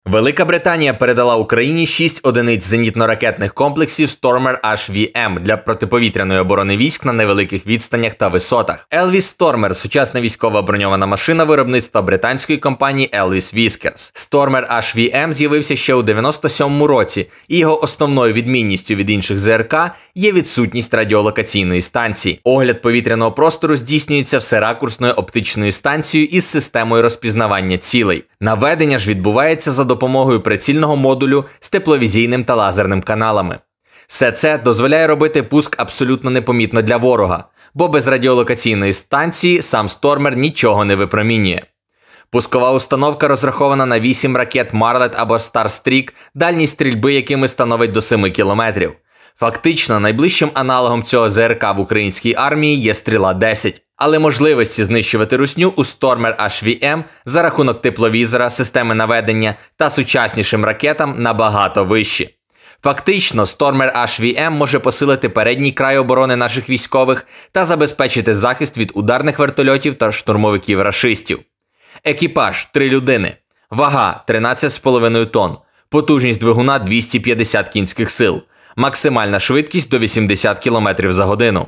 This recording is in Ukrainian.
Велика Британія передала Україні 6 одиниць зенітно-ракетних комплексів Stormer HVM для протиповітряної оборони військ на невеликих відстанях та висотах. Elvis Stormer – сучасна військова броньована машина виробництва британської компанії Elvis Whiskers. Stormer HVM з'явився ще у 97-му році, і його основною відмінністю від інших ЗРК є відсутність радіолокаційної станції. Огляд повітряного простору здійснюється всеракурсною оптичною станцією із системою розпізнавання цілей. Наведення ж відбувається за допомогою прицільного модулю з тепловізійним та лазерним каналами. Все це дозволяє робити пуск абсолютно непомітно для ворога, бо без радіолокаційної станції сам Stormer нічого не випромінює. Пускова установка розрахована на 8 ракет Marlet або Starstreak, дальність стрільби якими становить до 7 кілометрів. Фактично, найближчим аналогом цього ЗРК в українській армії є Стріла-10. Але можливості знищувати русню у Stormer HVM за рахунок тепловізора, системи наведення та сучаснішим ракетам набагато вищі. Фактично, Stormer HVM може посилити передній край оборони наших військових та забезпечити захист від ударних вертольотів та штурмовиків рашистів. Екіпаж – 3 людини. Вага – 13,5 тонн. Потужність двигуна – 250 кінських сил. Максимальна швидкість – до 80 км за годину.